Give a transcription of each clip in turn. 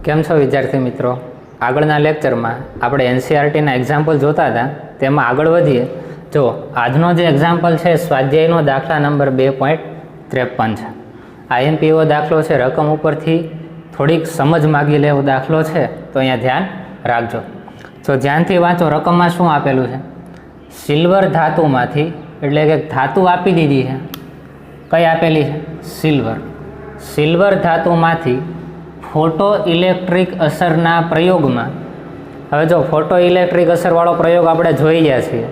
કેમ છો વિદ્યાર્થી મિત્રો? આગળના લેક્ચરમાં આપણે એનસીઈઆરટીના એક્ઝામ્પલ જોતા હતા, તેમાં આગળ વધીએ. જો આજનો જે એક્ઝામ્પલ છે સ્વાધ્યાયનો દાખલા નંબર 2.53 છે. આઈએમપીઓ દાખલો છે, રકમ ઉપરથી થોડીક સમજ માગી લે એવો દાખલો છે, તો અહીંયા ધ્યાન રાખજો. જો ધ્યાનથી વાંચો, રકમમાં શું આપેલું છે? સિલ્વર ધાતુમાંથી, એટલે કે ધાતુ આપી દીધી છે. કઈ આપેલી છે? સિલ્વર. સિલ્વર ધાતુમાંથી ફોટો ઇલેક્ટ્રિક અસરના પ્રયોગમાં, હવે જો ફોટો ઇલેક્ટ્રિક અસરવાળો પ્રયોગ આપણે જોઈ ગયા છીએ,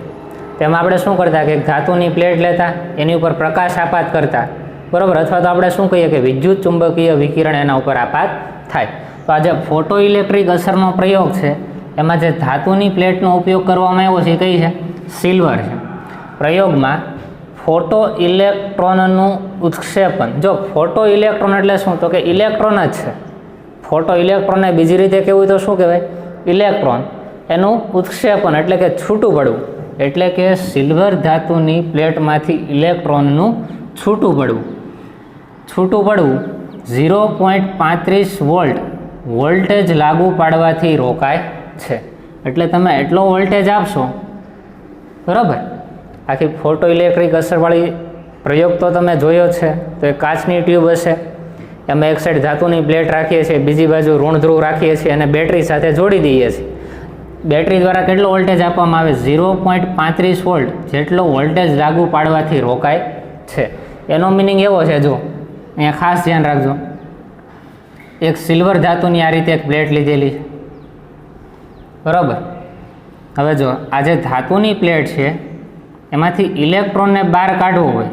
તેમાં આપણે શું કરતા કે ધાતુની પ્લેટ લેતા, એની ઉપર પ્રકાશ આપાત કરતા, બરાબર, અથવા તો આપણે શું કહીએ કે વિદ્યુત ચુંબકીય વિકિરણ એના ઉપર આપાત થાય. તો આ જે ફોટો ઇલેક્ટ્રિક અસરનો પ્રયોગ છે, એમાં જે ધાતુની પ્લેટનો ઉપયોગ કરવામાં આવ્યો છે એ કઈ છે? સિલ્વર છે. પ્રયોગમાં ફોટો ઇલેક્ટ્રોનનું ઉત્ક્ષેપણ. જો ફોટો ઇલેક્ટ્રોન એટલે શું? તો કે ઇલેક્ટ્રોન જ છે. ફોટો ઇલેક્ટ્રોનને બીજી રીતે કહેવું તો શું કહેવાય? ઇલેક્ટ્રોન. એનું ઉત્ક્ષેપણ એટલે કે છૂટું પડવું, એટલે કે સિલ્વર ધાતુની પ્લેટમાંથી ઇલેક્ટ્રોનનું છૂટું પડવું. છૂટું પડવું 0.35 વોલ્ટ વોલ્ટેજ લાગુ પાડવાથી રોકાય છે. એટલે તમે એટલો વોલ્ટેજ આપશો, બરાબર. આખી ફોટો ઇલેક્ટ્રિક અસરવાળી પ્રયોગ તો તમે જોયો છે. તો એ કાચની ટ્યુબ હશે, એમાં એક સાઈડ ધાતુની પ્લેટ રાખીએ છીએ, બીજી બાજુ ઋણ ધ્રુવ રાખીએ છીએ અને બેટરી સાથે જોડી દઈએ છીએ. બેટરી દ્વારા કેટલો વોલ્ટેજ આપવામાં આવે? 0.35 વોલ્ટ જેટલો વોલ્ટેજ લાગુ પાડવાથી રોકાય છે. એનો મિનિંગ એવો છે, જો અહીંયા ખાસ ધ્યાન રાખજો. એક સિલ્વર ધાતુની આ રીતે એક પ્લેટ લીધેલી છે, બરાબર. હવે જો આ જે ધાતુની પ્લેટ છે, એમાંથી ઇલેક્ટ્રોનને બહાર કાઢવો હોય,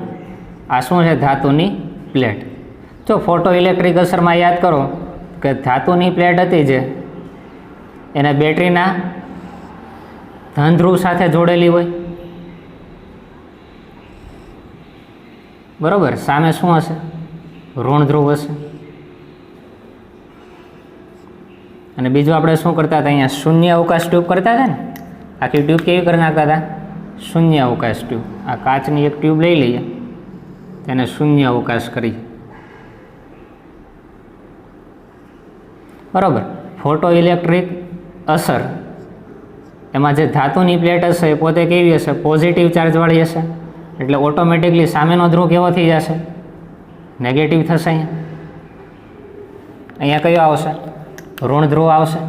આ શું છે? ધાતુની પ્લેટ. જો ફોટો ઇલેક્ટ્રિક અસરમાં યાદ કરો કે ધાતુની પ્લેટ હતી જે, એને બેટરીના ધન ધ્રુવ સાથે જોડેલી હોય, બરાબર. સામે શું હશે? ઋણ ધ્રુવ હશે. અને બીજું આપણે શું કરતા હતા? અહીંયા શૂન્ય અવકાશ ટ્યુબ કરતા હતા ને. આખી ટ્યુબ કેવી કરી નાખતા હતા? શૂન્ય અવકાશ ટ્યુબ. આ કાચની એક ટ્યુબ લઈ લઈએ, તેને શૂન્ય અવકાશ કરી, બરાબર. ફોટો ઇલેક્ટ્રિક અસર, એમાં જે ધાતુની પ્લેટ હશે એ પોતે કેવી હશે? પોઝિટિવ ચાર્જવાળી હશે. એટલે ઓટોમેટિકલી સામેનો ધ્રુવ કેવો થઈ જશે? નેગેટિવ થશે. અહીંયા કયો આવશે? ઋણ ધ્રુવ આવશે.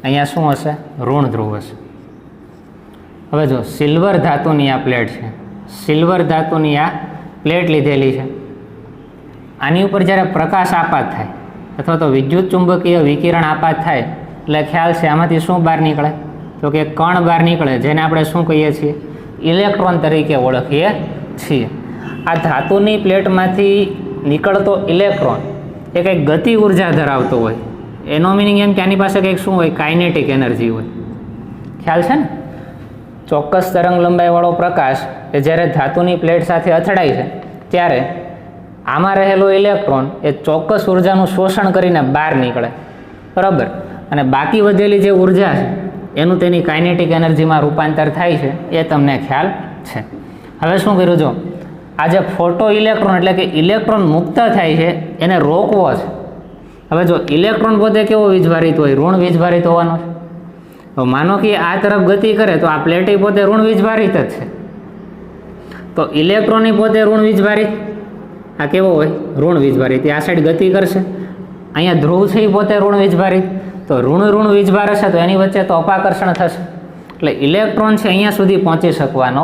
અહીંયા શું હશે? ઋણ ધ્રુવ હશે. હવે જો સિલ્વર ધાતુની આ પ્લેટ છે, સિલ્વર ધાતુની આ પ્લેટ લીધેલી છે. આની ઉપર જ્યારે પ્રકાશ આપાત થાય અથવા તો વિદ્યુત ચુંબકીય વિકિરણ આપાત થાય, એટલે ખ્યાલ છે આમાંથી શું બહાર નીકળે? તો કે કણ બહાર નીકળે, જેને આપણે શું કહીએ છીએ? ઇલેક્ટ્રોન તરીકે ઓળખીએ છીએ. આ ધાતુની પ્લેટમાંથી નીકળતો ઇલેક્ટ્રોન એ કંઈક ગતિ ઉર્જા ધરાવતો હોય. એનો મિનિંગ એમ કે આની પાસે કંઈક શું હોય? કાઇનેટિક એનર્જી હોય. ખ્યાલ છે ને? ચોક્કસ તરંગ લંબાઈવાળો પ્રકાશ એ જ્યારે ધાતુની પ્લેટ સાથે અથડાય છે, ત્યારે આમાં રહેલો ઇલેક્ટ્રોન એ ચોક્કસ ઉર્જાનું શોષણ કરીને બહાર નીકળે, બરાબર. અને બાકી વધેલી જે ઉર્જા છે એનું તેની કાઇનેટિક એનર્જીમાં રૂપાંતર થાય છે, એ તમને ખ્યાલ છે. હવે શું કર્યું? જો આ જે ફોટો ઇલેક્ટ્રોન એટલે કે ઇલેક્ટ્રોન મુક્ત થાય છે, એને રોકવો છે. હવે જો ઇલેક્ટ્રોન પોતે કેવો વીજભારિત હોય? ઋણ વીજભારિત હોવાનો છે. તો માનો કે આ તરફ ગતિ કરે તો આ પ્લેટ પોતે ઋણ વીજભારિત જ છે. તો ઇલેક્ટ્રોન પોતે ઋણ વીજભારિત, આ કેવો હોય? ઋણ વીજભારિત. આ સાઈડ ગતિ કરશે, અહીંયા ધ્રુવ છે એ પોતે ઋણ વીજભારિત. તો ઋણ વીજભાર હશે તો એની વચ્ચે તો અપાકર્ષણ થશે, એટલે ઇલેક્ટ્રોન છે અહીંયા સુધી પહોંચી શકવાનો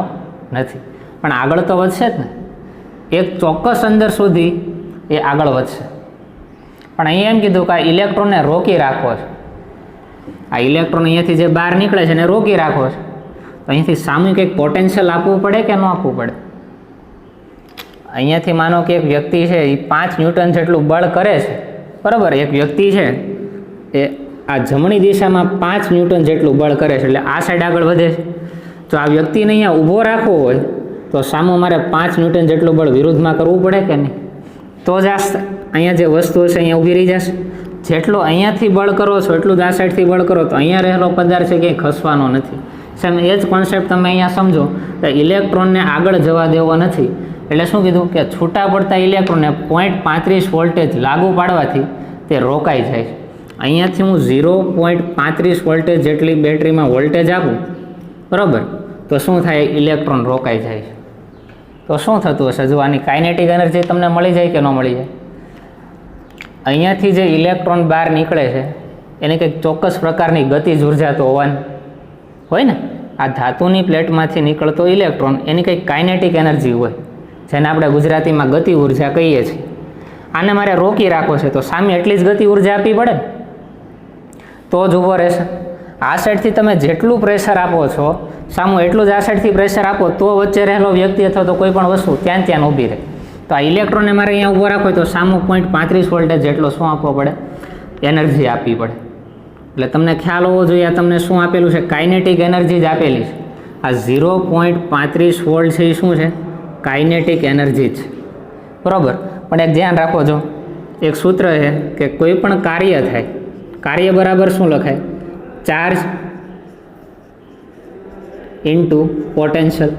નથી, પણ આગળ તો વધશે જ ને. એક ચોક્કસ અંદર સુધી એ આગળ વધશે. પણ અહીંયા એમ કીધું કે આ ઇલેક્ટ્રોનને રોકી રાખવો છે. આ ઇલેક્ટ્રોન અહીંયાથી જે બહાર નીકળે છે એને રોકી રાખવો છે. તો અહીંયાથી સામૂહિક એક પોટેન્શિયલ આપવું પડે કે ન આપવું પડે? અહીંયાથી માનો કે એક વ્યક્તિ છે એ 5 ન્યૂટન જેટલું બળ કરે છે, બરાબર. એક વ્યક્તિ છે એ આ જમણી દિશામાં 5 ન્યૂટન જેટલું બળ કરે છે, એટલે આ સાઈડ આગળ વધે છે. જો આ વ્યક્તિને અહીંયા ઊભો રાખવો હોય તો સામું મારે 5 ન્યૂટન જેટલું બળ વિરુદ્ધમાં કરવું પડે કે નહીં? તો જ અહીંયા જે વસ્તુ હશે અહીંયા ઊભી રહી જશે. જેટલો અહીંયાથી બળ કરો છો એટલું જ આ સાઈડથી બળ કરો તો અહીંયા રહેલો પદાર્થ છે ક્યાંય ખસવાનો નથી. સેમ એ જ કોન્સેપ્ટ તમે અહીંયા સમજો કે ઇલેક્ટ્રોનને આગળ જવા દેવો નથી, એટલે શું કીધું કે છૂટા પડતા ઇલેક્ટ્રોનને 0.35 વોલ્ટેજ લાગુ પાડવાથી તે રોકાઈ જાય છે. અહીંયાથી હું 0.35 વોલ્ટેજ જેટલી બેટરીમાં વોલ્ટેજ આપું, બરાબર, તો શું થાય? ઇલેક્ટ્રોન રોકાઈ જાય છે. તો શું થતું હશે? જો આની કાઇનેટિક એનર્જી તમને મળી જાય કે ન મળી જાય? અહીંયાથી જે ઇલેક્ટ્રોન બહાર નીકળે છે એની કંઈક ચોક્કસ પ્રકારની ગતિજ ઉર્જા તો હોવાની હોય ને. આ ધાતુની પ્લેટમાંથી નીકળતો ઇલેક્ટ્રોન એની કંઈક કાઇનેટિક એનર્જી હોય, જેને આપણે ગુજરાતીમાં ગતિ ઉર્જા કહીએ છીએ. આને મારે રોકી રાખવો છે તો સામે એટલી જ ગતિ ઉર્જા આપવી પડે ને, તો જ ઊભો રહેશે. આ સાઈડથી તમે જેટલું પ્રેશર આપો છો સામું એટલું જ આ સાઈડથી પ્રેશર આપો તો વચ્ચે રહેલો વ્યક્તિ અથવા તો કોઈ પણ વસ્તુ ત્યાં ત્યાં ઊભી રહે. તો આ ઇલેક્ટ્રોનને મારે અહીંયા ઊભો રાખવો હોય તો સામું 0.35 વોલ્ટેજ જેટલો શું આપવો પડે? એનર્જી આપવી પડે. એટલે તમને ખ્યાલ હોવો જોઈએ આ તમને શું આપેલું છે? કાઇનેટિક એનર્જી જ આપેલી છે. આ 0.35 વોલ્ટ છે એ શું છે? કાઇનેટિક એનર્જી છે, બરાબર. પણ એક ધ્યાન રાખો, જો એક સૂત્ર છે કે કોઈ પણ કાર્ય થાય, કાર્ય બરાબર શું લખાય? ચાર્જ ઇન્ટુ પોટેન્શિયલ,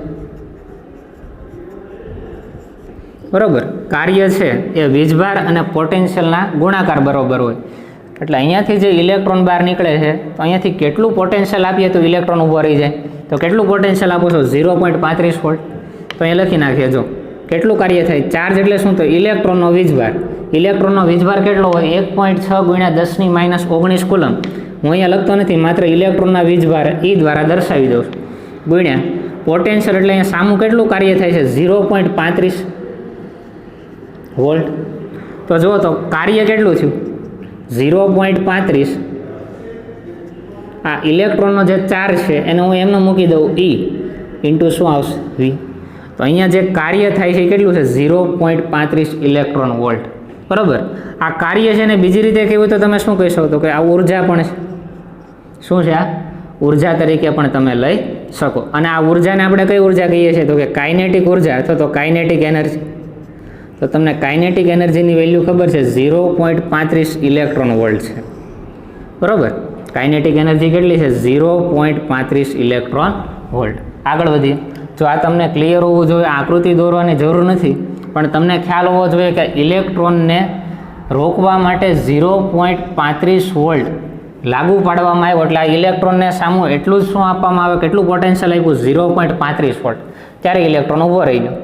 બરાબર. કાર્ય છે એ વીજભાર અને પોટેન્શિયલના ગુણાકાર બરાબર હોય. એટલે અહીંયાથી જે ઇલેક્ટ્રોન બહાર નીકળે છે તો અહીંયાથી કેટલું પોટેન્શિયલ આપીએ તો ઇલેક્ટ્રોન ઊભો રહી જાય? તો કેટલું પોટેન્શિયલ આપો છો? 0.35 વોલ્ટ. તો અહીંયા લખી નાખીએ. જો કેટલું કાર્ય થાય? ચાર્જ એટલે શું? તો ઇલેક્ટ્રોનનો વીજભાર. ઇલેક્ટ્રોનનો વીજભાર કેટલો હોય? 1.6 × 10⁻19 કુલમ. હું અહીંયા લખતો નથી, માત્ર ઇલેક્ટ્રોનના વીજભાર એ દ્વારા દર્શાવી દઉં છું. ગુણ્યા પોટેન્શિયલ એટલે અહીંયા સામું કેટલું કાર્ય થાય છે? 0.35 વોલ્ટ. તો જુઓ તો કાર્ય કેટલું થયું? 0.35. આ ઇલેક્ટ્રોનનો જે ચાર્જ છે એને હું એમને મૂકી દઉં E ઇન્ટુ શું આવશે? V. તો અહીંયા જે કાર્ય થાય છે એ કેટલું છે? 0.35 ઇલેક્ટ્રોન વોલ્ટ, બરાબર. આ કાર્ય છે ને બીજી રીતે કહેવું તો તમે શું કહી શકો? તો કે આ ઉર્જા પણ છે. શું છે? આ ઉર્જા તરીકે પણ તમે લઈ શકો. અને આ ઉર્જાને આપણે કઈ ઉર્જા કહીએ છીએ? તો કે કાઇનેટિક ઉર્જા અથવા તો કાઇનેટિક એનર્જી. તો તમને કાઇનેટિક એનર્જીની વેલ્યુ ખબર છે? 0.35 ઇલેક્ટ્રોન વોલ્ટ છે, બરાબર. કાઇનેટિક એનર્જી કેટલી છે? 0.35 ઇલેક્ટ્રોન વોલ્ટ. આગળ વધીએ. જો આ તમને ક્લિયર હોવું જોઈએ, આકૃતિ દોરવાની જરૂર નથી, પણ તમને ખ્યાલ હોવો જોઈએ કે ઇલેક્ટ્રોનને રોકવા માટે 0.35 વોલ્ટ લાગુ પાડવામાં આવ્યો. એટલે આ ઇલેક્ટ્રોનને સામું એટલું જ શું આપવામાં આવે? કેટલું પોટેન્શિયલ આપ્યું? 0.35 વોલ્ટ. ત્યારે ઇલેક્ટ્રોન ઊભો રહી ગયો.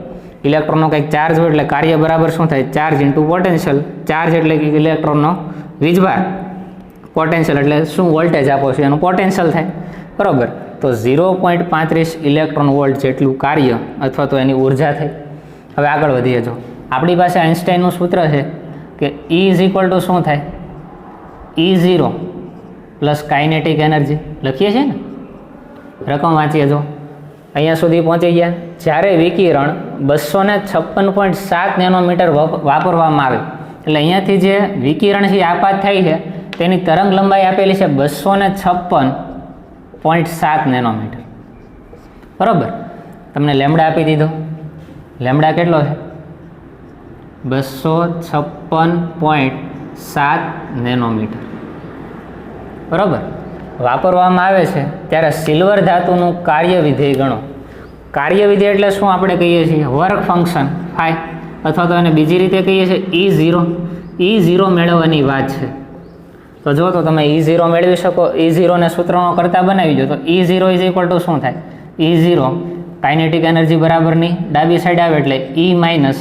ઇલેક્ટ્રોનનો કંઈક ચાર્જ હોય એટલે કાર્ય બરાબર શું થાય? Charge into potential. ચાર્જ એટલે કે ઇલેક્ટ્રોનનો વીજભાર, પોટેન્શિયલ એટલે શું? વોલ્ટેજ આપો છો એનું પોટેન્શિયલ થાય, બરાબર. તો 0.35 ઇલેક્ટ્રોન વોલ્ટ જેટલું કાર્ય અથવા તો એની ઉર્જા થઈ. હવે આગળ વધીએ. જો આપણી પાસે આઇન્સ્ટાઈનનું સૂત્ર છે કે E = શું થાય? E0 plus kinetic energy. લખીએ છીએ ને, રકમ વાંચીએ. જો અહીંયા સુધી પહોંચી ગયા. જ્યારે વિકિરણ 256.7 નેનોમીટર વાપરવામાં આવે એટલે અહીંયાથી જે વિકિરણ છે આપાત થાય છે તેની તરંગ લંબાઈ આપેલી છે 256.7 નેનોમીટર, બરાબર. તમને લેમડા આપી દીધો. લેમડા કેટલો છે? 256.7 નેનોમીટર, બરાબર. વાપરવામાં આવે છે ત્યારે સિલ્વર ધાતુનું કાર્ય વિધેય ગણો. કાર્ય વિધેય એટલે શું આપણે કહીએ છીએ? વર્ક ફંક્શન ફાઈ, અથવા તો એને બીજી રીતે કહીએ છીએ E0. E0 મેળવવાની વાત છે. તો જો તો તમે E0 મેળવી શકો. E0 ને સૂત્રનો કરતા બનાવી દો તો E0 = શું થાય? E0 કાઇનેટિક એનર્જી બરાબરની ડાબી સાઈડ આવે એટલે E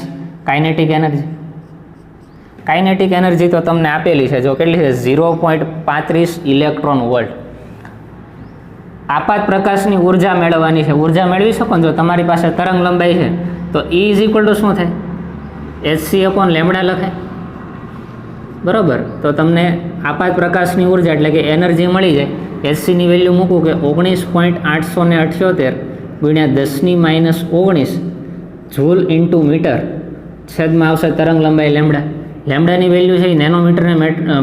- kinetic energy. Kinetic energy તો તમને આપેલી છે. જો કેટલી છે? 0.35 ઇલેક્ટ્રોન વોલ્ટ. આપાત પ્રકાશની ઉર્જા મેળવવાની છે. ઉર્જા મેળવી શકો ને જો તમારી પાસે તરંગ લંબાઈ છે તો E = શું થાય? hc/λ લખાય, બરાબર. તો તમને આપાત પ્રકાશની ઉર્જા એટલે કે એનર્જી મળી જાય. hcની વેલ્યુ મૂકું કે 19.878 × 10⁻19 જૂલ ઇન્ટુ મીટર, છેદમાં આવશે તરંગ લંબાઈ લેમડા. લેમડાની વેલ્યુ છે એ નેનોમીટરને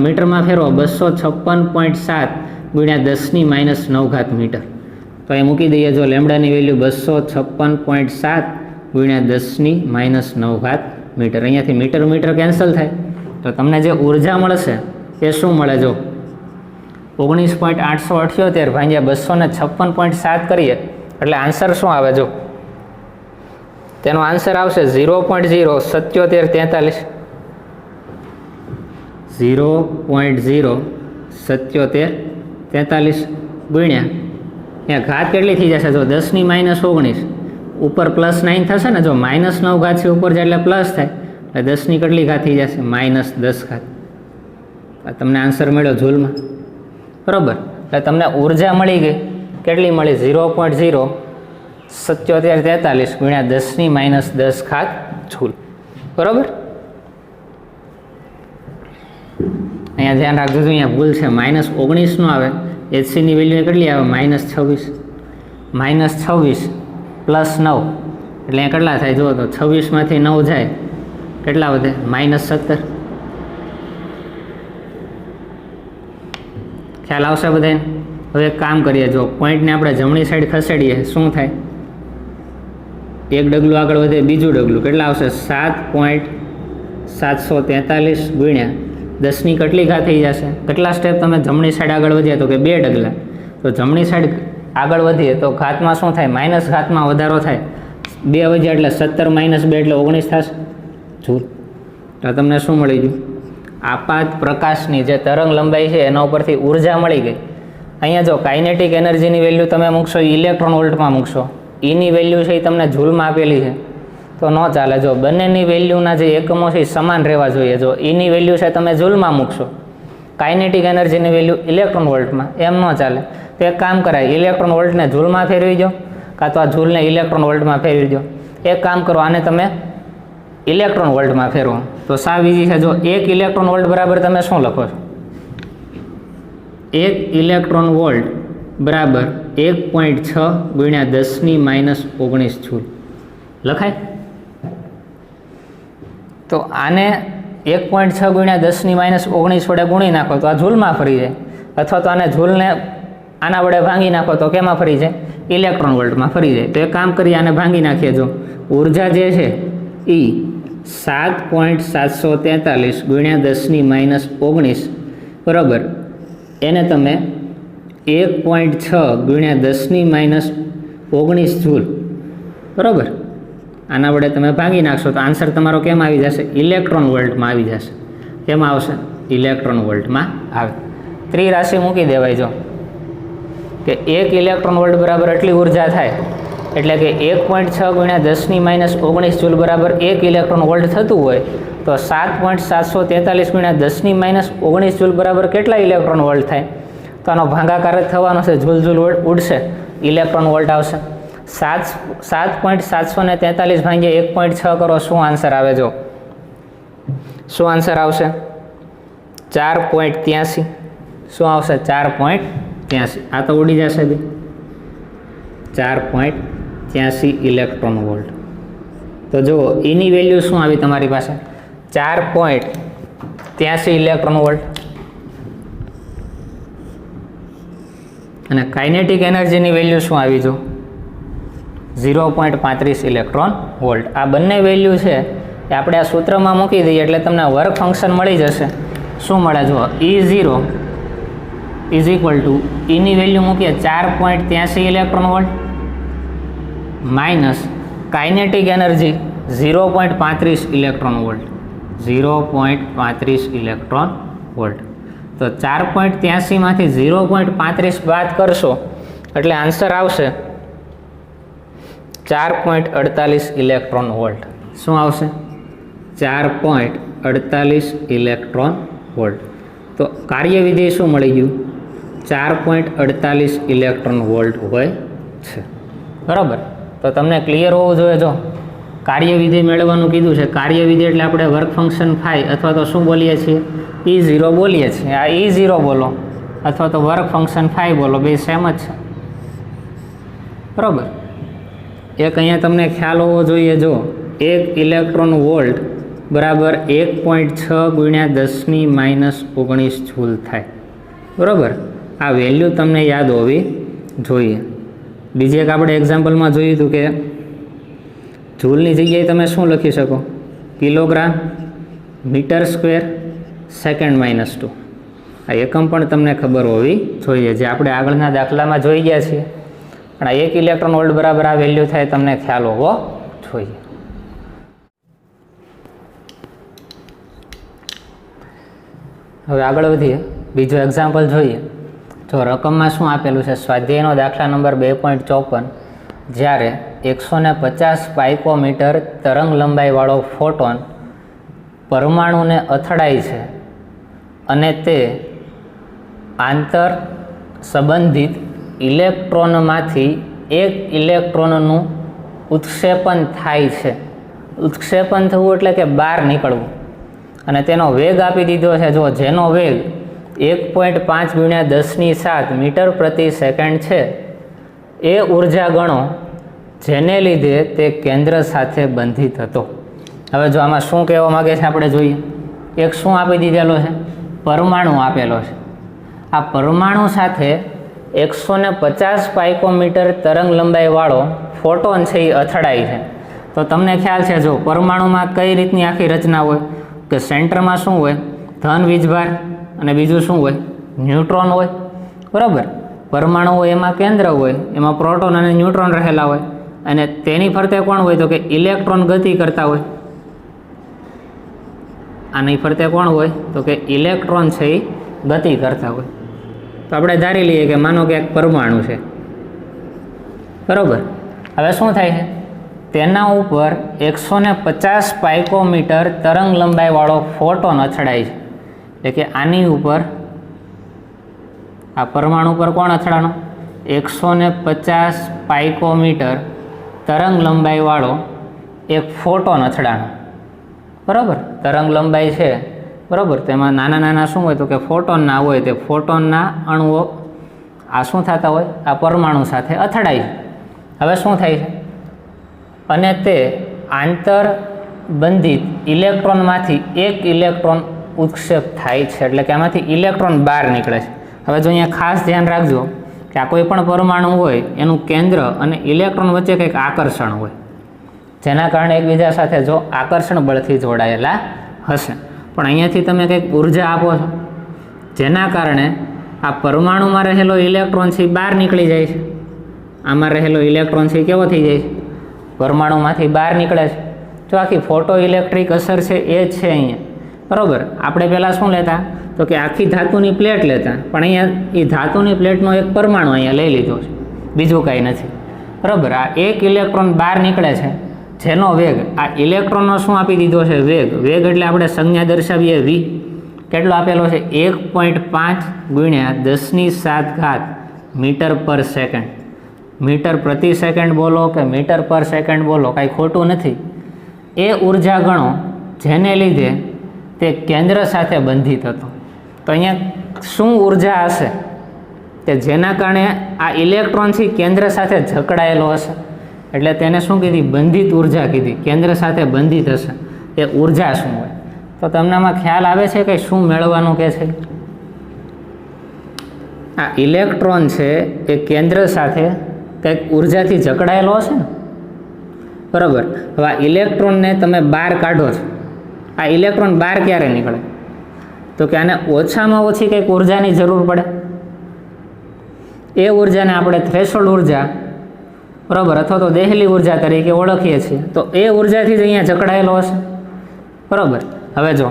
મીટરમાં ફેરવો 256.7 × 10⁻9 મીટર. તો એ મૂકી દઈએ. જો લેમડાની વેલ્યુ 256.7 × 10⁻9 મીટર. અહીંયાથી મીટર મીટર કેન્સલ થાય તો તમને જે ઉર્જા મળશે એ શું મળે? જો 19.878 ભાગ્યા 256.7 કરીએ એટલે આન્સર શું આવે? જો તેનો આન્સર આવશે 0.07743. 0.07743 ગુણ્યા અહીંયા ઘાત કેટલી થઈ જશે? જો 10⁻−19 ઉપર +9 થશે ને, જો -9 ઘાત છે ઉપર જાય એટલે પ્લસ થાય, એટલે 10ની કેટલી ઘાત થઈ જશે? -10 ઘાત. તમને આન્સર મળ્યો જૂલમાં. બરાબર. એટલે તમને ઉર્જા મળી ગઈ. કેટલી મળી? 0.07743 ગુણ્યા 10⁻10 ઘાત જૂલ. બરાબર. અહીંયા ધ્યાન રાખજો, અહીંયા ભૂલ છે, -19 નો આવે. HCની વેલ્યુ કેટલી આવે? -26. -26 + 9 એટલે અહીંયા કેટલા થાય? જુઓ તો 26માંથી 9 જાય, કેટલા વધે? -17. ખ્યાલ આવશે બધાને? હવે એક કામ કરીએ, જો પોઈન્ટને આપણે જમણી સાઈડ ખસેડીએ, શું થાય? એક ડગલું આગળ વધે, બીજું ડગલું કેટલા આવશે? 7.743 ગુણ્યા 10ની કેટલી ઘાત થઈ જશે? કેટલા સ્ટેપ તમે જમણી સાઈડ આગળ વધ્યા? તો કે 2 ડગલા. તો જમણી સાઈડ આગળ વધીએ તો ઘાતમાં શું થાય? માઇનસ ઘાતમાં વધારો થાય. 2 વધ્યા એટલે 17 - 2 એટલે 19 થશે જૂલ. તો તમને શું મળી ગયું? આપાત પ્રકાશની જે તરંગ લંબાઈ છે એના ઉપરથી ઉર્જા મળી ગઈ. અહીંયા જો કાઇનેટિક એનર્જીની વેલ્યુ તમે મૂકશો ઇલેક્ટ્રોન વોલ્ટમાં મૂકશો, એની વેલ્યુ છે એ તમને જૂલમાં આપેલી છે, તો ન ચાલે. જો બંનેની વેલ્યુના જે એકમો છે એ સમાન રહેવા જોઈએ. જો એની વેલ્યુ છે તમે જૂલમાં મૂકશો, કાઇનેટિક એનર્જીની વેલ્યુ ઇલેક્ટ્રોન વોલ્ટમાં, એમ ન ચાલે. તો એક કામ કરાય, ઇલેક્ટ્રોન વોલ્ટને જૂલમાં ફેરવી દો, કાં તો આ જૂલને ઇલેક્ટ્રોન વોલ્ટમાં ફેરવી દો. એક કામ કરો, આને તમે ઇલેક્ટ્રોન વોલ્ટમાં ફેરવો તો સાવ ઈઝી છે. જો 1 ઇલેક્ટ્રોન વોલ્ટ બરાબર તમે શું લખો છો? 1 ઇલેક્ટ્રોન વોલ્ટ બરાબર 1.6 ગુણ્યા 10⁻19 જૂલ લખાય. તો આને 1.6 ગુણ્યા 10⁻19 વડે ગુણી નાખો તો આ જૂલમાં ફરી જાય, અથવા તો આને જૂલને આના વડે ભાંગી નાખો તો કેમાં ફરી જાય? ઇલેક્ટ્રોન વોલ્ટમાં ફરી જાય. તો એક કામ કરીએ, આને ભાંગી નાખીએ. જો ઉર્જા જે છે એ 7.743 ગુણ્યા 10⁻19 બરાબર, એને તમે 1.6 ગુણ્યા 10⁻19 જૂલ બરાબર, આના વડે તમે ભાંગી નાખશો તો આન્સર તમારો કેમ આવી જશે? ઇલેક્ટ્રોન વોલ્ટમાં આવી જશે. કેમાં આવશે? ઇલેક્ટ્રોન વોલ્ટમાં આવે. ત્રિરાશિ મૂકી દેવાય. જો કે 1 ઇલેક્ટ્રોન વોલ્ટ બરાબર એટલી ઉર્જા થાય, એટલે કે 1.6 ગુણ્યા 10⁻19 જૂલ બરાબર 1 ઇલેક્ટ્રોન વોલ્ટ થતું હોય, તો 7.743 ગુણ્યા 10⁻19 જૂલ બરાબર કેટલા ઇલેક્ટ્રોન વોલ્ટ થાય? તો આનો ભાગાકાર જ થવાનો છે, જૂલ જૂલ ઉડશે, ઇલેક્ટ્રોન વોલ્ટ આવશે. 7.743 ભાંગ્યા 1.6 કરો, શું આન્સર આવે? જો શું આન્સર આવશે? 4.83. શું આવશે? 4.83. આ તો ઉડી જશે બી. 4.83 ઇલેક્ટ્રોન વોલ્ટ. તો જુઓ એની વેલ્યુ શું આવી તમારી પાસે? 4.83 ઇલેક્ટ્રોન વોલ્ટ. અને કાઇનેટિક એનર્જીની વેલ્યુ શું આવી? જો 0.35 ઇલેક્ટ્રોન વોલ્ટ. આ બંને વેલ્યુ છે એ આપણે આ સૂત્રમાં મૂકી દઈએ એટલે તમને વર્ક ફંક્શન મળી જશે. શું મળે? જો E0 is equal to any value મૂકીએ 4.83 electron volt minus kinetic energy 0.35 electron volt. 0.35 electron volt. તો 4.83માંથી 0.35 બાદ કરશો એટલે આન્સર આવશે 4.48 ઇલેક્ટ્રોન વોલ્ટ. શું આવશે? 4.48 ઇલેક્ટ્રોન વોલ્ટ. તો કાર્યવિધિ શું મળી ગયું? 4.48 ઇલેક્ટ્રોન વોલ્ટ હોય છે. બરાબર. તો તમને ક્લિયર હોવું જોઈએ. જો કાર્યવિધિ મેળવવાનું કીધું છે, કાર્યવિધિ એટલે આપણે વર્ક ફંક્શન ફાઈ અથવા તો શું બોલીએ છીએ? E0 બોલીએ છીએ. આ E0 બોલો અથવા તો વર્ક ફંક્શન ફાઈ બોલો, બે સેમ જ છે. બરાબર. એક અહીંયા તમને ખ્યાલ હોવો જોઈએ. જો 1 ઇલેક્ટ્રોન વોલ્ટ બરાબર 1.6 ગુણ્યા 10⁻19 જૂલ થાય. બરાબર. આ વેલ્યુ તમને યાદ હોવી જોઈએ. બીજી એક આપણે એક્ઝામ્પલમાં જોયું હતું કે જૂલની જગ્યાએ તમે શું લખી શકો? Kilogram metre square second -2. આ એકમ પણ તમને ખબર હોવી જોઈએ, જે આપણે આગળના દાખલામાં જોઈ ગયા છીએ. પણ આ 1 ઇલેક્ટ્રોન વોલ્ટ બરાબર આ વેલ્યુ થાય તમને ખ્યાલ હોવો જોઈએ. હવે આગળ વધીએ, બીજું એક્ઝામ્પલ જોઈએ. જો રકમમાં શું આપેલું છે, સ્વાધ્યાયનો દાખલા નંબર 2.54, જ્યારે 150 પાઇકોમીટર તરંગ લંબાઈવાળો ફોટોન પરમાણુને અથડાય છે અને તે આંતર સંબંધિત ઇલેક્ટ્રોનમાંથી એક ઇલેક્ટ્રોનનું ઉત્ક્ષેપણ થાય છે. ઉત્ક્ષેપણ થવું એટલે કે બહાર નીકળવું, અને તેનો વેગ આપી દીધો છે. જો જેનો વેગ 1.5 × 10⁷ મીટર પ્રતિ સેકન્ડ છે, એ ઉર્જા ગણો જેને લીધે તે કેન્દ્ર સાથે બંધિત હતો. હવે જો આમાં શું કહેવા માગે છે આપણે જોઈએ. એક શું આપી દીધેલો છે, પરમાણુ આપેલો છે. આ પરમાણુ સાથે 150 પાઇકોમીટર તરંગ લંબાઈવાળો ફોટોન છે એ અથડાય છે. તો તમને ખ્યાલ છે, જો પરમાણુમાં કઈ રીતની આખી રચના હોય કે સેન્ટરમાં શું હોય, ધન વીજભાર, અને બીજું શું હોય, ન્યુટ્રોન હોય. બરાબર, પરમાણુ હોય એમાં કેન્દ્ર હોય, એમાં પ્રોટોન અને ન્યુટ્રોન રહેલા હોય, અને તેની ફરતે કોણ હોય તો કે ઇલેક્ટ્રોન ગતિ કરતા હોય. આની ફરતે કોણ હોય તો કે ઇલેક્ટ્રોન છે એ ગતિ કરતા હોય. તો આપણે ધારી લઈએ કે માનો કે એક પરમાણુ છે. બરાબર, હવે શું થાય છે, તેના ઉપર 150 પાઇકોમીટર તરંગ લંબાઈવાળો ફોટોન અથડાય છે. એટલે કે આની ઉપર, આ પરમાણુ પર કોણ અથડાણો, 150 પાઇકોમીટર તરંગ લંબાઈવાળો એક ફોટોન અથડાણો. બરાબર, તરંગ લંબાઈ છે, બરાબર, તેમાં નાના નાના શું હોય તો કે ફોટોનના હોય, તે ફોટોનના અણુઓ આ શું થતા હોય, આ પરમાણુ સાથે અથડાય છે. હવે શું થાય છે, અને તે આંતર બંધિત ઇલેક્ટ્રોનમાંથી એક ઇલેક્ટ્રોન ઉત્ક્ષેપ થાય છે. એટલે કે આમાંથી ઇલેક્ટ્રોન બહાર નીકળે છે. હવે જો અહીંયા ખાસ ધ્યાન રાખજો કે આ કોઈ પણ પરમાણુ હોય એનું કેન્દ્ર અને ઇલેક્ટ્રોન વચ્ચે કંઈક આકર્ષણ હોય, જેના કારણે એકબીજા સાથે જો આકર્ષણ બળથી જોડાયેલા હશે. પણ અહીંયાથી તમે કંઈક ઉર્જા આપો છો, જેના કારણે આ પરમાણુમાં રહેલો ઇલેક્ટ્રોન છે બહાર નીકળી જાય છે. આમાં રહેલો ઇલેક્ટ્રોન છે કેવો થઈ જાય છે, પરમાણુમાંથી બહાર નીકળે છે. જો આખી ફોટો ઇલેક્ટ્રિક અસર છે એ જ છે અહીંયા. બરાબર, આપણે પહેલાં શું લેતા તો કે આખી ધાતુની પ્લેટ લેતા, પણ અહીંયા એ ધાતુની પ્લેટનો એક પરમાણુ અહીંયા લઈ લીધો છે, બીજું કાંઈ નથી. બરાબર, આ એક ઇલેક્ટ્રોન બહાર નીકળે છે, જેનો વેગ આ ઇલેક્ટ્રોનનો શું આપી દીધો છે, વેગ. વેગ એટલે આપણે સંજ્ઞા દર્શાવીએ v, કેટલો આપેલો છે, 1.5 × 10⁷ મીટર પર સેકન્ડ. મીટર પ્રતિ સેકન્ડ બોલો કે મીટર પર સેકન્ડ બોલો, કાંઈ ખોટું નથી. એ ઉર્જા ગણો જેને લીધે તે કેન્દ્ર સાથે બંધિત હતો. તો અહીંયા શું ઉર્જા હશે કે જેના કારણે આ ઇલેક્ટ્રોનથી કેન્દ્ર સાથે જકડાયેલો હશે, એટલે તેને શું કીધી, બંધિત ઉર્જા કીધી. કેન્દ્ર સાથે બંધિત હશે, એ ઉર્જા શું હોય. તો તમને આમાં ખ્યાલ આવે છે કે શું મેળવવાનું કે છે. આ ઇલેક્ટ્રોન છે એ કેન્દ્ર સાથે કંઈક ઉર્જાથી જકડાયેલો હશે ને. બરાબર, હવે આ ઇલેક્ટ્રોનને તમે બહાર કાઢો છો, આ ઇલેક્ટ્રોન બહાર ક્યારે નીકળે તો કે આને ઓછામાં ઓછી કંઈક ઉર્જાની જરૂર પડે. એ ઉર્જાને આપણે થ્રેશોલ્ડ ઉર્જા, બરાબર, અથવા તો દેહલી ઉર્જા તરીકે ઓળખીએ છીએ. તો એ ઉર્જાથી જ અહીંયા જકડાયેલો હશે. બરાબર, હવે જો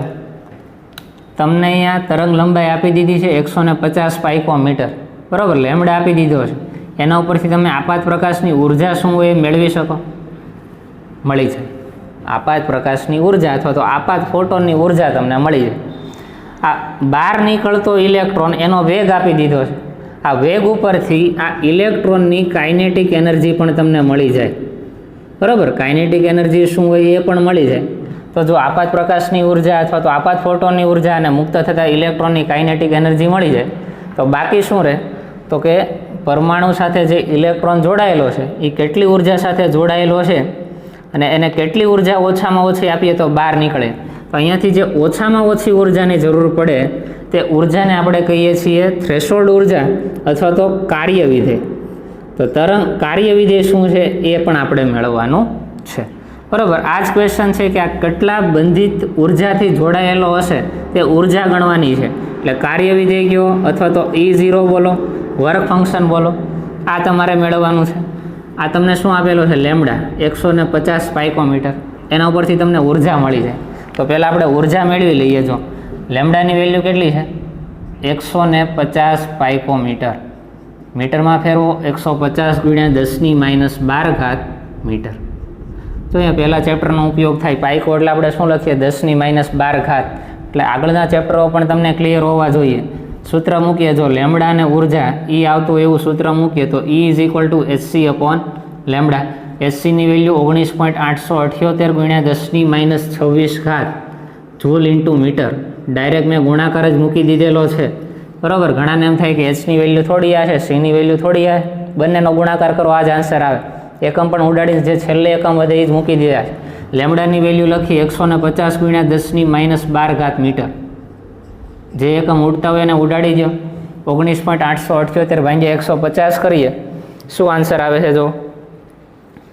તમને અહીંયા તરંગ લંબાઈ આપી દીધી છે 150 પાઇકોમીટર, બરાબર, લેમડા આપી દીધો છે. એના ઉપરથી તમે આપાત પ્રકાશની ઉર્જા શું હોય એ મેળવી શકો, મળી જાય. આપાત પ્રકાશની ઉર્જા અથવા તો આપાત ફોટોનની ઉર્જા તમને મળી જાય. આ બહાર નીકળતો ઇલેક્ટ્રોન એનો વેગ આપી દીધો છે. આ વેગ ઉપરથી આ ઇલેક્ટ્રોનની કાઇનેટિક એનર્જી પણ તમને મળી જાય. બરાબર, કાઇનેટિક એનર્જી શું હોય એ પણ મળી જાય. તો જો આપાત પ્રકાશની ઉર્જા અથવા તો આપાત ફોટોનની ઉર્જા અને મુક્ત થતા ઇલેક્ટ્રોનની કાઇનેટિક એનર્જી મળી જાય, તો બાકી શું રહે તો કે પરમાણુ સાથે જે ઇલેક્ટ્રોન જોડાયેલો છે એ કેટલી ઉર્જા સાથે જોડાયેલો છે અને એને કેટલી ઉર્જા ઓછામાં ઓછી આપીએ તો બહાર નીકળે. તો અહીંયાથી જે ઓછામાં ઓછી ઉર્જાની જરૂર પડે તે ઉર્જાને આપણે કહીએ છીએ થ્રેશોલ્ડ ઉર્જા અથવા તો કાર્ય વિધેય. તો તરંગ કાર્ય વિધેય શું છે એ પણ આપણે મેળવવાનું છે. બરાબર, આ જ ક્વેશ્ચન છે કે આ કેટલા બંધિત ઉર્જાથી જોડાયેલો હશે તે ઉર્જા ગણવાની છે. એટલે કાર્ય વિધેય કયો અથવા તો E0 બોલો, વર્ક ફંક્શન બોલો, આ તમારે મેળવવાનું છે. આ તમને શું આપેલો છે, લેમડા 150 પાઇકોમીટર, એના ઉપરથી તમને ઉર્જા મળી જાય. તો પહેલાં આપણે ઉર્જા મેળવી લઈએ. જો લેમડાની વેલ્યુ કેટલી છે? 150 પાઇકોમીટર. મીટરમાં ફેરવો 150 ગુણ્યા 10⁻12 મીટર. તો અહીંયા પહેલા ચેપ્ટરનો ઉપયોગ થાય. પાઇકો એટલે આપણે શું લખીએ? 10⁻12. એટલે આગળના ચેપ્ટરો પણ તમને ક્લિયર હોવા જોઈએ. સૂત્ર મૂકીએ, જો લેમડા અને ઉર્જા E આવતું એવું સૂત્ર મૂકીએ તો E = hc/લેમડા. hcની વેલ્યુ 19.878 ગુણ્યા 10⁻26 જૂલ ઇન્ટુ મીટર. ડાયરેક્ટ મેં ગુણાકાર જ મૂકી દીધેલો છે, બરાબર. ઘણાને એમ થાય કે એચની વેલ્યુ થોડી આ છે, સીની વેલ્યુ થોડી આ છે, બંનેનો ગુણાકાર કરો આ જ આન્સર આવે. એકમ પણ ઉડાડીને જે છેલ્લે એકમ વધે એ જ મૂકી દીધા છે. લેમડાની વેલ્યુ લખી 150 ગુણ્યા 10⁻12 મીટર. જે એકમ ઉડતા હોય એને ઉડાડી દો. 19.878 ભાંગ્યા 150 કરીએ, શું આન્સર આવે છે? જો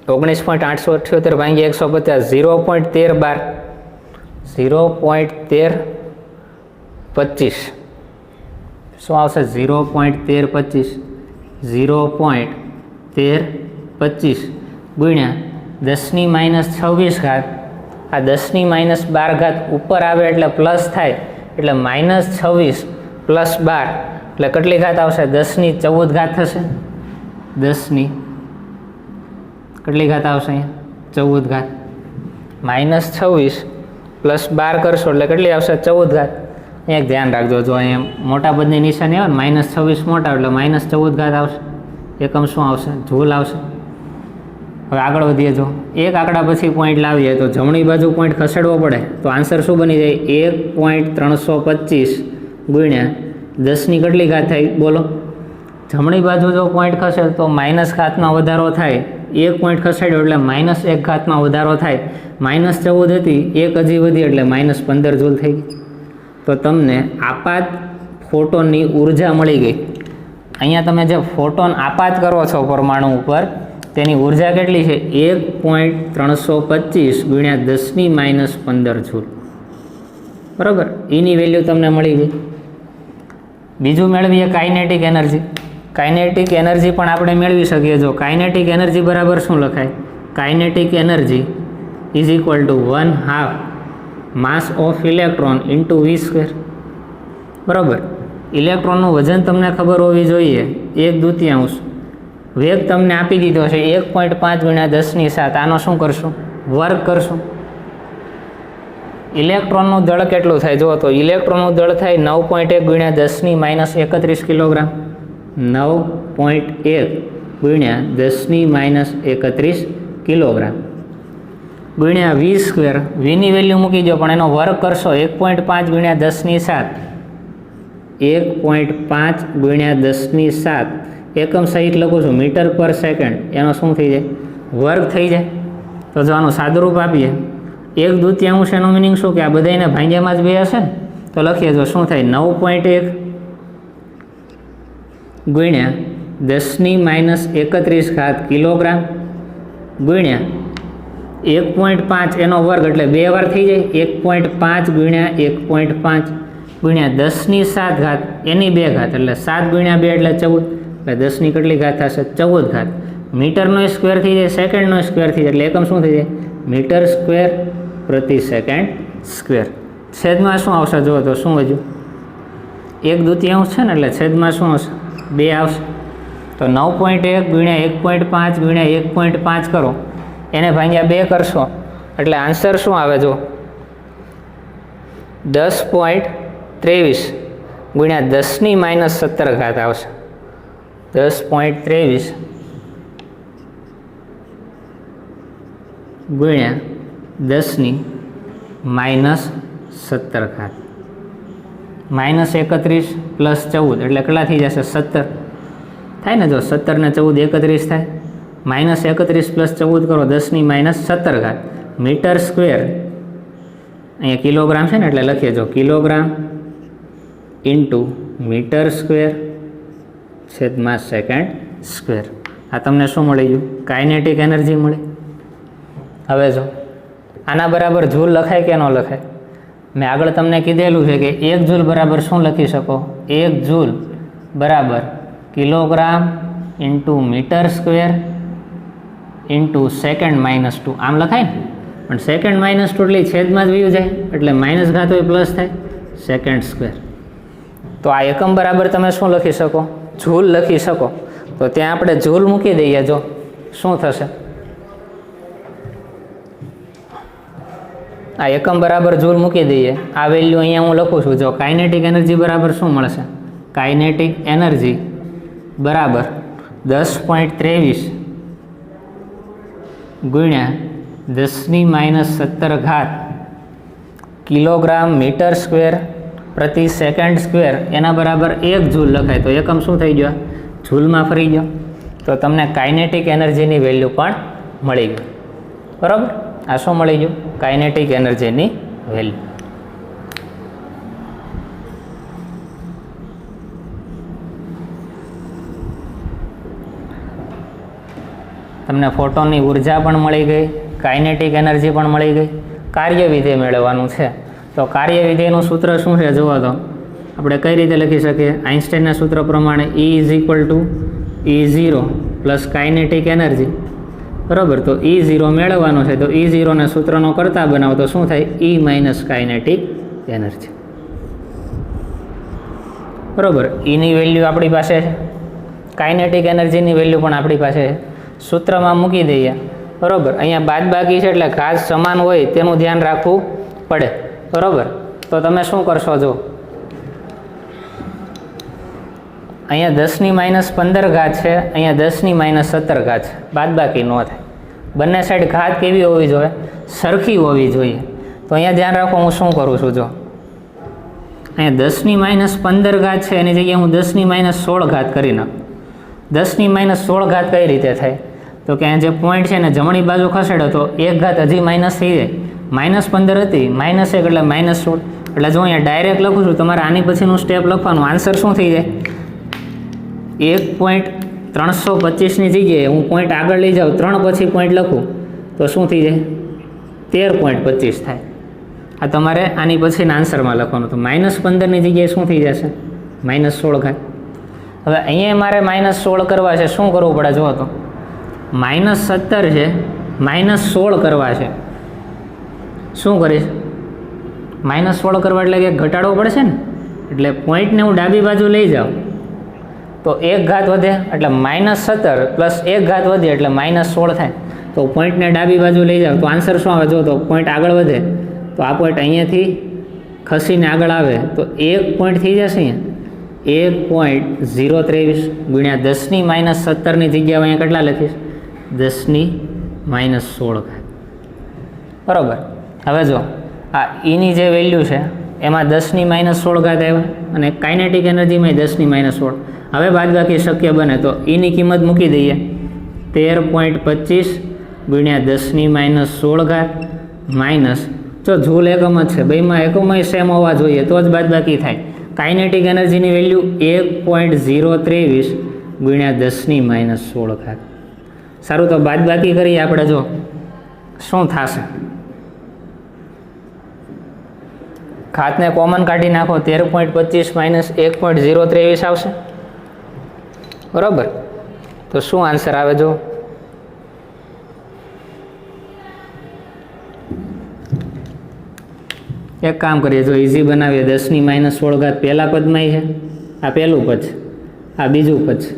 19.878 ભાંગ્યા 150, 0.1312, 0.1325. શું આવશે? 0.1325, 0.1325 ગુણ્યા 10⁻26. આ 10⁻12 ઉપર આવે એટલે પ્લસ થાય, એટલે -26 + 12 એટલે કેટલી ઘાત આવશે? 10⁻14 થશે. 10 કેટલી ઘાત આવશે? અહીંયા 14 -26 + 12 કરશો એટલે કેટલી આવશે? 14. અહીંયા ધ્યાન રાખજો, જો અહીંયા મોટા પદની નિશાની આવે ને -26 મોટા એટલે -14 આવશે. એકમ શું આવશે? જૂલ આવશે. હવે આગળ વધીએ. જો એક આંકડા પછી પોઈન્ટ લાવીએ તો જમણી બાજુ પોઈન્ટ ખસેડવો પડે તો આન્સર શું બની જાય? 1.325 ગુણ્યા 10ની કેટલી ઘાત થાય? બોલો. જમણી બાજુ જો પોઈન્ટ ખસેડ તો -ઘાતમાં વધારો થાય. એક પોઈન્ટ ખસેડ્યો એટલે -1 ઘાતમાં વધારો થાય. -14 હતી, એક હજી વધી એટલે -15 જૂલ થઈ ગઈ. તો તમને આપાત ફોટોનની ઉર્જા મળી ગઈ. અહીંયા તમે જે ફોટોન આપાત કરો છો પરમાણુ ઉપર, તેની ઉર્જા કેટલી છે? 1.325 ગુણ્યા 10⁻15 જૂલ, બરાબર. એની વેલ્યુ તમને મળી ગઈ. બીજું મેળવીએ કાઇનેટિક એનર્જી. કાઇનેટિક એનર્જી પણ આપણે મેળવી શકીએ. જો કાઇનેટિક એનર્જી બરાબર શું લખાય? Kinetic energy = 1/2 mass of electron into v², બરાબર. ઇલેક્ટ્રોનનું વજન તમને ખબર હોવી જોઈએ, 1/2. વેગ તમને આપી દીધો છે 1.5 ગુણ્યા 10⁻7. આનો શું કરશું? વર્ગ કરશું. ઇલેક્ટ્રોનનું દળ કેટલું થાય? જુઓ તો ઇલેક્ટ્રોનનું દળ થાય 9.1 ગુણ્યા 10⁻31 કિલોગ્રામ. 9.1 ગુણ્યા 10⁻31 કિલોગ્રામ ગુણ્યા v². વીની વેલ્યુ મૂકી દો, પણ એનો વર્ગ કરશો 1.5 ગુણ્યા 10⁻7. 1.5 ગુણ્યા 10⁻7 એકમ સહિત લખું છું, મીટર પર સેકન્ડ. એનો શું થઈ જાય? વર્ગ થઈ જાય. તો જો આનું સાદુરૂપ આપીએ 1/2 એનો મિનિંગ શું? કે આ બધાને ભાંગ્યામાં જ બે હશે ને, તો લખીએ. જો શું થાય? 9.1 ગુણ્યા 10⁻31 કિલોગ્રામ ગુણ્યા 1.5 એનો વર્ગ એટલે 2 વાર થઈ જાય. 1.5 ગુણ્યા 1.5 ગુણ્યા 10⁻7 એની 2 ઘાત એટલે 7 ગુણ્યા 2 એટલે 14. એટલે 10ની કેટલી ઘાત થશે? 14. મીટરનો સ્ક્વેર થઈ જાય, સેકન્ડનો સ્ક્વેર થઈ જાય, એટલે એકમ શું થઈ જાય? મીટર સ્ક્વેર પ્રતિ સેકન્ડ સ્ક્વેર. છેદમાં શું આવશે? જુઓ તો શું વધ્યું? 1/2 છે ને, એટલે છેદમાં શું આવશે? 2 આવશે. તો 9.1 ગુણ્યા 1.5 ગુણ્યા 1.5 કરો, એને ભાગ્યા 2 કરશો એટલે આન્સર શું આવે? જો 10.23 ગુણ્યા 10⁻17 આવશે. 10.23 ગુણ્યા 10⁻17 -31 + 14 એટલે કેટલા થઈ જશે? 17 થાય ને. જો 17 ને 14 31 થાય. -31 + 14 કરો, 10⁻17 મીટર સ્ક્વેર. અહીંયા કિલોગ્રામ છે ને એટલે લખીએ. જો કિલોગ્રામ ઇન્ટુ મીટર સ્ક્વેર છેદમાં સેકન્ડ સ્ક્વેર. આ તમને શું મળી ગયું? કાઇનેટિક એનર્જી મળી. હવે જો આના બરાબર જૂલ લખાય કે ન લખાય? મેં આગળ તમને કીધેલું છે કે 1 જૂલ બરાબર શું લખી શકો? 1 જૂલ બરાબર kilogram into metre square into second -2. આમ લખાય ને, પણ સેકન્ડ -2 એટલે છેદમાં જ વયું જાય, એટલે માઇનસ ઘાત હોય પ્લસ થાય. Second square. તો આ એકમ બરાબર તમે શું લખી શકો? જૂલ લખી શકો. તો ત્યાં આપણે જૂલ મૂકી દઈએ. જો શું થશે, આ એકમ બરાબર જૂલ મૂકી દઈએ. આ વેલ્યુ અહીંયા હું લખું છું. જો કાઇનેટિક એનર્જી બરાબર શું મળશે? કાઇનેટિક એનર્જી બરાબર 10.23 ગુણ્યા 10⁻17 કિલોગ્રામ મીટર સ્ક્વેર પ્રતિ સેકન્ડ સ્ક્વેર, એના બરાબર 1 જૂલ લખાય. તો એકમ શું થઈ ગયો? જૂલમાં ફરી ગયો. તો તમને કાઇનેટિક એનર્જીની વેલ્યુ પણ મળી ગઈ. બરાબર, આ શું મળી ગયું? કાઇનેટિક એનર્જીની વેલ્યુ. તમને ફોટોનની ઉર્જા પણ મળી ગઈ, કાઇનેટિક એનર્જી પણ મળી ગઈ. કાર્યવિધેય મેળવવાનું છે. તો કાર્યવિધેયનું સૂત્ર શું છે જુઓ તો આપણે કઈ રીતે લખી શકીએ? આઇન્સ્ટાઈનના સૂત્ર પ્રમાણે E = E0 plus kinetic energy. બરાબર, તો E0 મેળવવાનું છે. તો E0ને સૂત્રનો કરતા બનાવો તો શું થાય? E minus kinetic energy. બરાબર, Eની વેલ્યુ આપણી પાસે છે, કાઇનેટિક એનર્જીની વેલ્યુ પણ આપણી પાસે છે. સૂત્રમાં મૂકી દઈએ. બરાબર, અહીંયા બાદબાકી છે એટલે ઘાત સમાન હોય તેનું ધ્યાન રાખવું પડે. બરાબર, તો તમે શું કરશો? જો અહીંયા 10⁻15 છે, અહીંયા 10⁻17 છે. બાદબાકી ન થાય. બંને સાઈડ ઘાત કેવી હોવી જોઈએ? સરખી હોવી જોઈએ. તો અહીંયા ધ્યાન રાખો, હું શું કરું છું? જો અહીંયા 10⁻15 છે, એની જગ્યાએ હું 10⁻16 કરી નાખું. 10⁻16 કઈ રીતે થાય? તો કે અહીંયા જે પોઈન્ટ છે ને જમણી બાજુ ખસેડો તો 1 ઘાત હજી માઇનસ થઈ જાય. -15 હતી, -1 એટલે -16. એટલે જો અહીંયા ડાયરેક્ટ લખું છું, તમારે આની પછીનું સ્ટેપ લખવાનું. આન્સર શું થઈ જાય? 1.325ની જગ્યાએ હું પોઈન્ટ આગળ લઈ જાઉં, 3 પછી પોઈન્ટ લખું તો શું થઈ જાય? 13.25 થાય. આ તમારે આની પછીના આન્સરમાં લખવાનું. તો -15ની જગ્યાએ શું થઈ જશે? -16. હવે અહીંયા મારે -16 કરવા છે. શું કરવું પડે? જુઓ તો -17 છે, -16 કરવા છે. શું કરીશ? -16 કરવા એટલે કે ઘટાડવો પડશે ને. એટલે પોઈન્ટને હું ડાબી બાજુ લઈ જાઉં તો 1 ઘાત વધે, એટલે -17 પ્લસ 1 ઘાત વધે એટલે -16 થાય. તો પોઈન્ટને ડાબી બાજુ લઈ જાઓ તો આન્સર શું આવે? જો તો પોઈન્ટ આગળ વધે તો આ પોઈન્ટ અહીંયાથી ખસીને આગળ આવે તો 1 પોઈન્ટ થઈ જશે. અહીંયા 1.023 ગુણ્યા 10⁻17ની જગ્યાએ અહીંયા કેટલા લખીશ? 10⁻16. બરાબર, હવે જો આ Eની જે વેલ્યુ છે એમાં 10⁻16 આવ્યા અને કાઇનેટિક એનર્જીમાં 10⁻16. હવે બાદબાકી શક્ય બને તો Eની કિંમત મૂકી દઈએ. 13.25 ગુણ્યા 10⁻16 માઇનસ, જો જૂલ એકમ જ છે, બેમાં એકમય સેમ હોવા જોઈએ તો જ બાદબાકી થાય. કાઇનેટિક એનર્જીની વેલ્યુ 1.023 ગુણ્યા 10⁻16. સારું, તો બાદબાકી કરીએ આપણે. જો શું થશે? ઘાતને કોમન કાઢી નાખો. 13.25 માઇનસ 1.023 આવશે. બરાબર, તો શું આન્સર આવે? જો એક કામ કરીએ, જો ઇઝી બનાવીએ. 10⁻16 પહેલા પદમાં છે, આ પહેલું પદ છે, આ બીજું પદ છે.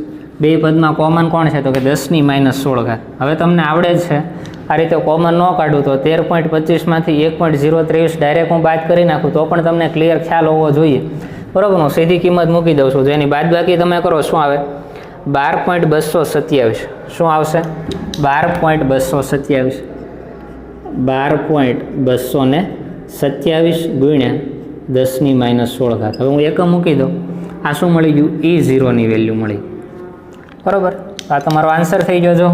બે પદમાં કોમન કોણ છે? તો કે 10⁻16. હવે તમને આવડે જ છે આ રીતે કોમન ન કાઢું તો 13.25માંથી 1.023 ડાયરેક્ટ હું બાદ કરી નાખું તો પણ તમને ક્લિયર ખ્યાલ હોવો જોઈએ. બરાબર, હું સીધી કિંમત મૂકી દઉં છું. જો એની બાદબાકી તમે કરો શું આવે? 12.227. શું આવશે? 12.227. 12.227 ગુણ્યા 10⁻16. હવે હું એકમ મૂકી દઉં. આ શું મળી ગયું? E0ની વેલ્યુ મળી. બરાબર, આ તમારો આન્સર થઈ ગયો. જો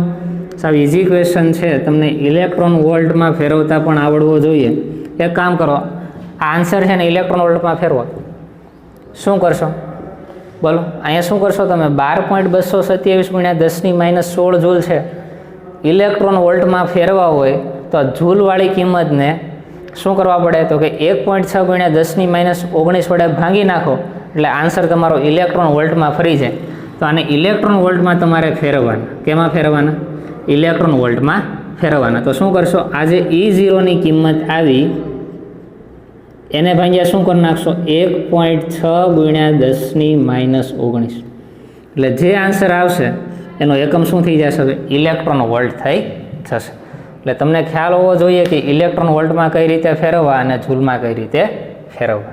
સાવ ઇઝી ક્વેશ્ચન છે. તમને ઇલેક્ટ્રોન વોલ્ટમાં ફેરવતા પણ આવડવો જોઈએ. એક કામ કરો, આ આન્સર છે ને ઇલેક્ટ્રોન વોલ્ટમાં ફેરવો. શું કરશો? બોલો, અહીંયા શું કરશો તમે? 12.227 ગુણ્યા 10⁻16 જૂલ છે. ઇલેક્ટ્રોન વોલ્ટમાં ફેરવા હોય તો જૂલવાળી કિંમતને શું કરવા પડે? તો કે 1.6 ગુણ્યા 10⁻19 વડે ભાંગી નાખો એટલે આન્સર તમારો ઇલેક્ટ્રોન વોલ્ટમાં ફરી જાય. તો આને ઇલેક્ટ્રોન વોલ્ટમાં તમારે ફેરવવાના. કેમાં ફેરવવાના? ઇલેક્ટ્રોન વોલ્ટમાં ફેરવવાના. તો શું કરશો? આજે E0ની કિંમત આવી એને ભાગ્યા શું કરી નાખશો 1.6 ગુણ્યા 10⁻19 એટલે જે આન્સર આવશે એનો એકમ શું થઈ જશે? ઇલેક્ટ્રોન વોલ્ટ થઈ જશે. એટલે તમને ખ્યાલ હોવો જોઈએ કે ઇલેક્ટ્રોન વોલ્ટમાં કઈ રીતે ફેરવવા અને જૂલમાં કઈ રીતે ફેરવવા.